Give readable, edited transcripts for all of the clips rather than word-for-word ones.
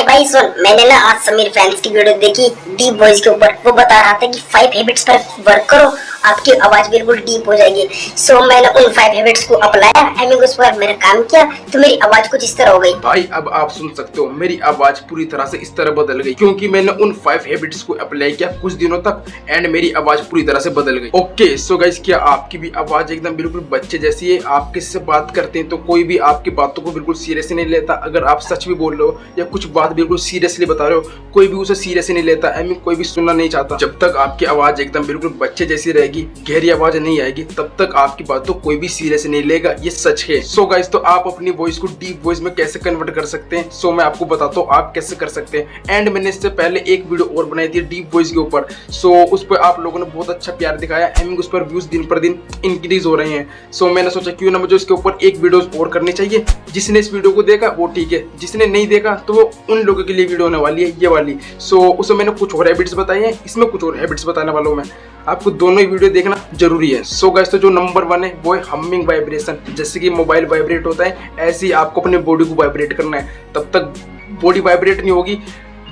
भाई सुन, मैंने ना आज समीर फैंस की वीडियो देखी डीप वॉइस के ऊपर। वो बता रहा था कि 5 हैबिट्स पर वर्क करो, आपकी आवाज बिल्कुल डीप हो जाएगी। सो मैंने उन 5 हैबिट्स को अपनाया, उस पर मैंने काम किया तो मेरी आवाज कुछ इस तरह हो गई। भाई अब आप सुन सकते हो, मेरी आवाज पूरी तरह से इस तरह बदल गई क्योंकि मैंने उन 5 हैबिट्स को अप्लाई किया कुछ दिनों तक एंड मेरी आवाज पूरी तरह से बदल गई। ओके सो गाइस, क्या आपकी भी आवाज एकदम बिल्कुल बच्चे जैसी है? आप किससे बात करते हैं तो कोई भी आपकी बातों को बिल्कुल सीरियसली नहीं लेता। अगर आप सच भी बोल रहे हो या कुछ बात बिल्कुल सीरियसली बता रहे हो, कोई भी उसे सीरियसली नहीं लेता। कोई भी सुनना नहीं चाहता। जब तक आपकी आवाज एकदम बिल्कुल बच्चे जैसी रहेगी, गहरी आवाज नहीं आएगी, तब तक आपकी बातों कोई भी सीरियस नहीं लेगा। ये सच है। सो गाइस, तो आप अपनी वॉइस को डीप वॉइस में कैसे कन्वर्ट कर सकते हैं? सो मैं आपको बताता हूँ आप कैसे कर सकते हैं। एंड मैंने इससे पहले एक वीडियो और बनाई थी डीप वॉइस के ऊपर। सो उस पर आप लोगों ने बहुत अच्छा प्यार दिखाया। उस पर व्यूज दिन पर दिन इंक्रीज हो रहे हैं। सो मैंने सोचा क्यों ना मुझे उसके ऊपर एक वीडियो और करनी चाहिए। जिसने इस वीडियो को देखा वो ठीक है, जिसने नहीं देखा तो वो उन लोगों के लिए वीडियो होने वाली है, ये वाली। सो उसमें मैंने कुछ और हैबिट्स बताई हैं, इसमें कुछ और हैबिट्स बताने वाला हूँ मैं। आपको दोनों ही वीडियो देखना जरूरी है। सो गाइस, तो जो नंबर 1 है वो है हमिंग वाइब्रेशन। जैसे कि मोबाइल वाइब्रेट होता है, ऐसे ही आपको अपने बॉडी को वाइब्रेट करना है। तब तक बॉडी वाइब्रेट नहीं होगी,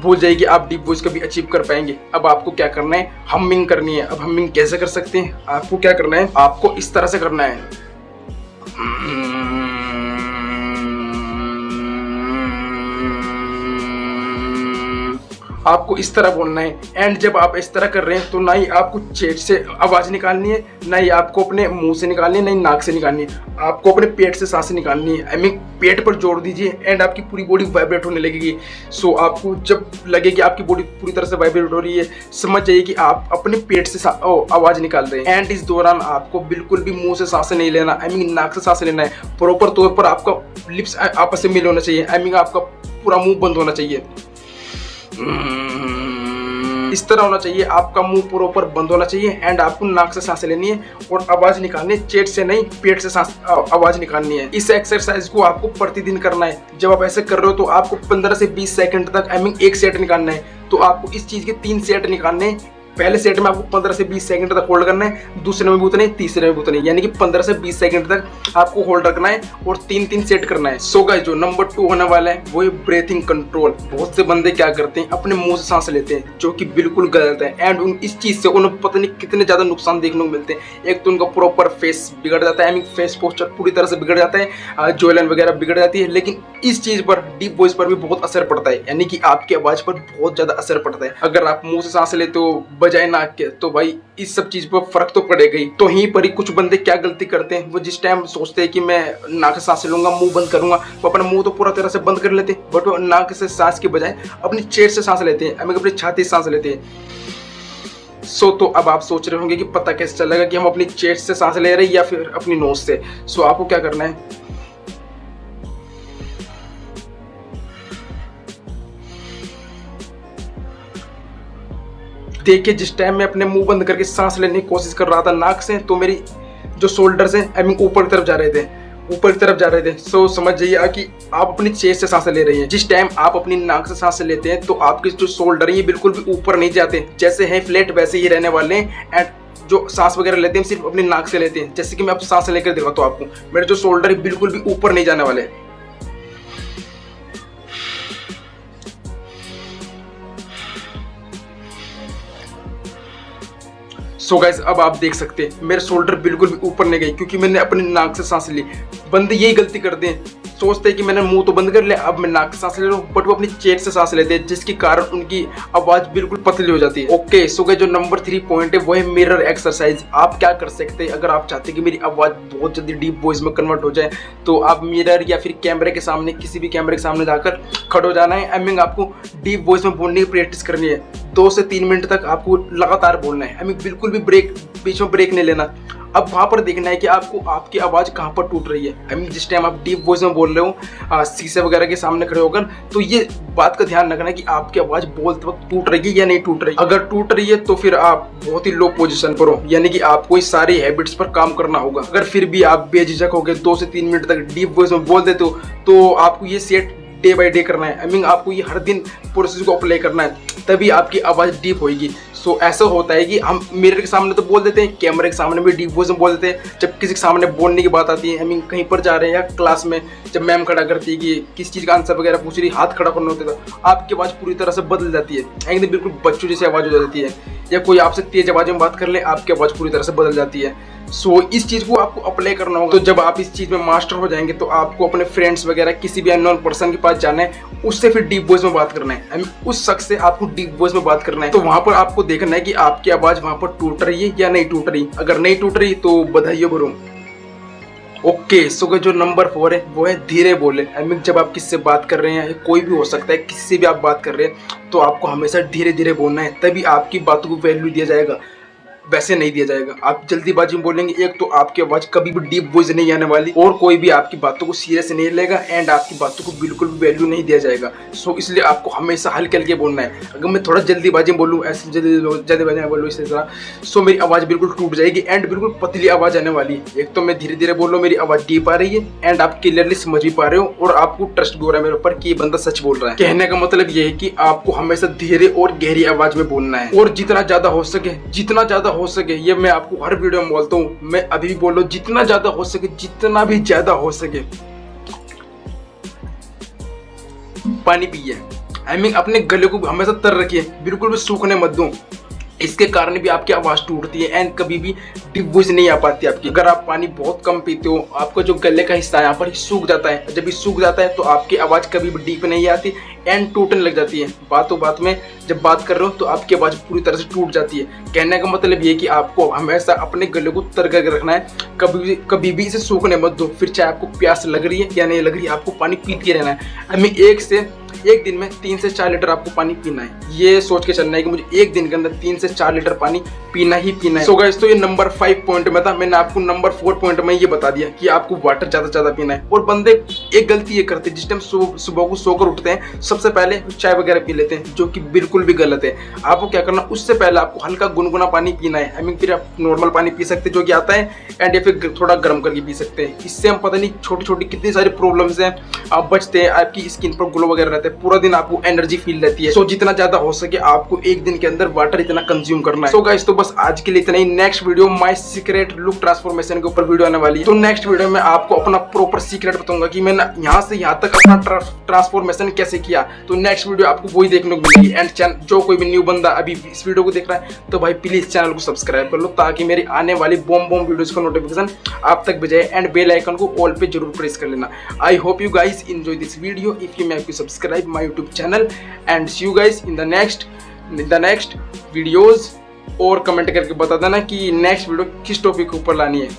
भूल जाएगी, आप डीप वॉइस कभी अचीव कर पाएंगे। अब आपको क्या करना है, हमिंग करनी है। अब हमिंग कैसे कर सकते हैं? आपको क्या करना है, आपको इस तरह से करना है। आपको इस तरह बोलना है। एंड जब आप इस तरह कर रहे हैं तो ना ही आपको चेस्ट से आवाज निकालनी है, ना ही आपको अपने मुंह से निकालनी है, ना ही नाक से निकालनी है। आपको अपने पेट से सांसें निकालनी है। पेट पर जोर दीजिए एंड आपकी पूरी बॉडी वाइब्रेट होने लगेगी। सो आपको जब लगे कि आपकी बॉडी पूरी तरह से वाइब्रेट हो रही है, समझ जाइए कि आप अपने पेट से आवाज निकाल रहे हैं। एंड इस दौरान आपको बिल्कुल भी मुंह से सांसें नहीं लेना, नाक से सांसें लेना है। प्रॉपर तौर पर आपका लिप्स आपस में मिल होना चाहिए। आपका पूरा मुंह बंद होना चाहिए। इस तरह होना चाहिए, आपका मुंह प्रॉपर बंद होना चाहिए। एंड आपको नाक से सांसें लेनी है और आवाज निकालनी है, चेस्ट से नहीं, पेट से आवाज निकालनी है। इस एक्सरसाइज को आपको प्रतिदिन करना है। जब आप ऐसे कर रहे हो तो आपको 15 से 20 सेकंड तक एक सेट निकालना है। तो आपको इस चीज के 3 सेट निकालने हैं। पहले सेट में आपको 15 से 20 सेकंड तक होल्ड करना है, दूसरे में भी उतना ही, तीसरे में भी उतना ही, यानी कि 15 से 20 सेकंड तक आपको होल्ड रखना है और 3-3 सेट करना है। सो गाइस, जो नंबर 2 होने वाला है वो है ब्रीथिंग कंट्रोल। बहुत से बंदे क्या करते हैं, अपने मुंह से सांस लेते हैं, जो कि बिल्कुल गलत है। एंड इस चीज से उन्हें पता नहीं कितने ज्यादा नुकसान देखने को मिलते हैं। एक तो उनका प्रॉपर फेस बिगड़ जाता है, फेस पोस्चर पूरी तरह से बिगड़ जाता है, जॉयलाइन वगैरह बिगड़ जाती है। लेकिन इस चीज पर, डीप वॉइस पर भी बहुत असर पड़ता है, यानी कि आपकी आवाज पर बहुत ज्यादा असर पड़ता है। अगर आप मुंह से सांस लेते हो बजाय नाक के, तो भाई इस सब चीज पर फर्क तो पड़ेगा ही। तो यहीं पर ही कुछ बंदे क्या गलती करते हैं, वो जिस टाइम सोचते हैं कि मैं नाक से सांस लूंगा, मुंह बंद करूंगा, वो अपना मुंह तो पूरा तरह से बंद कर लेते हैं, बट वो नाक से सांस के बजाय अपनी चेस्ट से सांस लेते हैं, अपनी छाती से सांस लेते हैं। सो तो अब आप सोच रहे होंगे कि पता कैसे चलेगा कि हम अपनी चेस्ट से सांस ले रहे हैं या फिर अपनी नोज से। सो आपको क्या करना है, देखिए जिस टाइम मैं अपने मुंह बंद करके सांस लेने की कोशिश कर रहा था नाक से, तो मेरी जो शोल्डर्स हैं ऊपर की तरफ जा रहे थे, ऊपर की तरफ जा रहे थे। सो समझ जाइए कि आप अपनी चेस्ट से सांसें ले रही हैं। जिस टाइम आप अपनी नाक से सांसें लेते हैं तो आपके जो शोल्डर है ये बिल्कुल भी ऊपर नहीं जाते, जैसे हैं फ्लैट वैसे ही रहने वाले हैं। एंड जो सांस वगैरह लेते हैं सिर्फ अपनी नाक से लेते हैं। जैसे कि मैं अब सांस लेकर दिखाता हूँ आपको, मेरे जो शोल्डर है बिल्कुल भी ऊपर नहीं जाने वाले। सो गाइस, अब आप देख सकते हैं मेरे शोल्डर बिल्कुल भी ऊपर नहीं गए क्योंकि मैंने अपनी नाक से सांस ली। बंदे यही गलती करते हैं, सोचते हैं कि मैंने मुंह तो बंद कर लिया, अब मैं नाक से सांस ले रहा हूँ, बट वो अपनी चेस्ट से सांस लेते हैं, जिसके कारण उनकी आवाज बिल्कुल पतली हो जाती है। ओके सो गाइस, जो नंबर 3 पॉइंट है वो है मिरर एक्सरसाइज। आप क्या कर सकते हैं, अगर आप चाहते हैं कि मेरी आवाज बहुत जल्दी डीप वॉइस में कन्वर्ट हो जाए, तो आप मिरर या फिर कैमरे के सामने, किसी भी कैमरे के सामने जाकर खड़े हो जाना है। आपको डीप वॉइस में बोलने की प्रैक्टिस करनी है। 2 से 3 मिनट तक आपको लगातार बोलना है। बिल्कुल भी बीच में ब्रेक नहीं लेना। अब वहां पर देखना है कि आपको आपकी आवाज कहां पर टूट रही है। जिस टाइम आप डीप वॉइस में बोल रहे हो शीशे वगैरह के सामने खड़े होकर, तो ये बात का ध्यान रखना है कि आपकी आवाज बोलते वक्त टूट रही है या नहीं टूट रही। अगर टूट रही है तो फिर आप बहुत ही लो पोजीशन पर हो, यानी कि आपको इस सारी हैबिट्स पर काम करना होगा। अगर फिर भी आप बेझिझक होकर 2 से 3 मिनट तक डीप वॉइस में बोल देते हो, तो आपको ये सेट डे बाय डे करना है। आपको ये हर दिन प्रोसेस को अप्लाई करना है, तभी आपकी आवाज डीप होगी। सो ऐसा होता है कि हम मिरर के सामने तो बोल देते हैं, कैमरे के सामने भी डीप वॉइस में बोल देते हैं, जब किसी के सामने बोलने की बात आती है, आई मीन कहीं पर जा रहे हैं या क्लास में जब मैम खड़ा करती है कि किस चीज़ का आंसर वगैरह पूछ रही, हाथ खड़ा करना होता है, आपकी आवाज़ पूरी तरह से बदल जाती है, एकदम बिल्कुल बच्चों जैसी आवाज़ हो जाती है, या कोई आपसे तेज आवाज़ में बात कर ले, आपकी आवाज़ पूरी तरह से बदल जाती है। सो इस चीज़ को आपको अप्लाई करना होगा। तो जब आप इस चीज़ में मास्टर हो जाएंगे तो आपको अपने फ्रेंड्स वगैरह किसी भी अननोन पर्सन के पास जाना है, उससे फिर डीप वॉइस में बात करना है, आई मीन उस शख्स से आपको डीप वॉइस में बात करना है। तो वहां पर आपको देखना है कि आपकी आवाज़ वहां पर टूट रही है या नहीं टूट रही। अगर नहीं टूट रही तो बधाई हो ब्रो। ओके, सो जो नंबर 4 है वो है धीरे बोले। आई मीन जब आप किससे बात कर रहे हैं, कोई भी हो सकता है, किसी से भी आप बात कर रहे हैं, तो आपको हमेशा धीरे धीरे बोलना है, तभी आपकी बातों को वैल्यू दिया जाएगा, वैसे नहीं दिया जाएगा। आप जल्दीबाजी में बोलेंगे, एक तो आपकी आवाज कभी भी डीप वॉइस नहीं आने वाली, और कोई भी आपकी बातों को सीरियस नहीं लेगा, एंड आपकी बातों को बिल्कुल भी वैल्यू नहीं दिया जाएगा। सो इसलिए आपको हमेशा हल्के हल्के बोलना है। अगर मैं थोड़ा जल्दीबाजी में बोलूँ, ऐसे जल्दीबाजी में बोलूँ इसी तरह, सो मेरी आवाज़ बिल्कुल टूट जाएगी एंड बिल्कुल पतली आवाज़ आने वाली है। एक तो मैं धीरे धीरे बोल रहा हूँ, मेरी आवाज़ डीप आ रही है एंड आप क्लियरली समझ भी पा रहे हो, और आपको ट्रस्ट भी हो रहा है मेरे ऊपर कि ये बंदा सच बोल रहा है। कहने का मतलब ये है कि आपको हमेशा धीरे और गहरी आवाज में बोलना है, और जितना ज्यादा हो सके, ये मैं आपको हर वीडियो में बोलता हूँ, मैं अभी भी बोल रहा हूँ, जितना ज्यादा हो सके, जितना भी ज्यादा हो सके पानी पिए। आई मीन अपने गले को हमेशा तर रखिए, बिल्कुल भी सूखने मत दो। इसके कारण भी आपकी आवाज़ टूटती है एंड कभी भी डीप वॉइस नहीं आ पाती आपकी। अगर आप पानी बहुत कम पीते हो, आपका जो गले का हिस्सा है यहाँ पर सूख जाता है। जब ये सूख जाता है तो आपकी आवाज़ कभी भी डीप नहीं आती एंड टूटने लग जाती है। बातों बात में जब बात कर रहे हो तो आपकी आवाज़ पूरी तरह से टूट जाती है। कहने का मतलब ये कि आपको हमेशा अपने गले को तर करके रखना है, कभी भी इसे सूखने मत दो। फिर चाहे आपको प्यास लग रही है या नहीं लग रही है, आपको पानी पीते रहना है। आई मीन एक दिन में 3 से 4 लीटर आपको पानी पीना है। ये सोच के चलना है कि मुझे एक दिन के अंदर 3 से 4 लीटर पानी पीना ही पीना है। सो गाइस, तो ये नंबर 5 पॉइंट में था। मैंने आपको नंबर 4 पॉइंट में ये बता दिया कि आपको वाटर ज्यादा पीना है। और बंदे एक गलती ये करते हैं, जिस टाइम सुबह को सोकर उठते हैं सबसे पहले चाय वगैरह पी लेते हैं, जो कि बिल्कुल भी गलत है। आपको क्या करना, उससे पहले आपको हल्का गुनगुना पानी पीना है। आई मीन फिर आप नॉर्मल पानी पी सकते हैं जो कि आता है, एंड या फिर थोड़ा गर्म करके पी सकते हैं। इससे हम पता नहीं छोटी छोटी कितनी सारी प्रॉब्लम्स हैं आप बचते हैं, आपकी स्किन पर ग्लो वगैरह रहता है, पूरा दिन आपको एनर्जी फील रहती है। सो जितना ज्यादा हो सके आपको एक दिन के अंदर वाटर इतना कंज्यूम करना है। सो गाइस, तो बस आज के लिए इतना ही। Next video my secret look transformation के ऊपर वीडियो आने वाली है। तो नेक्स्ट वीडियो में आपको अपना प्रॉपर सीक्रेट बताऊंगा कि मैंने यहाँ से यहाँ तक अपना ट्रांसफॉर्मेशन कैसे किया। तो नेक्स्ट वीडियो आपको वही देखने को मिलेगी। एंड जो कोई भी न्यू बंदा अभी इस वीडियो को देख रहा है तो भाई प्लीज चैनल को सब्सक्राइब कर लो, ताकि मेरी आने वाली बॉम वीडियोस का नोटिफिकेशन आप तक भेजे, एंड बेल आइकन को ऑल पे जरूर प्रेस कर लेना। I hope you guys enjoy this video. If you make you subscribe my YouTube channel, and see you guys in the next videos. और कमेंट करके बता देना कि नेक्स्ट वीडियो किस टॉपिक के ऊपर लानी है।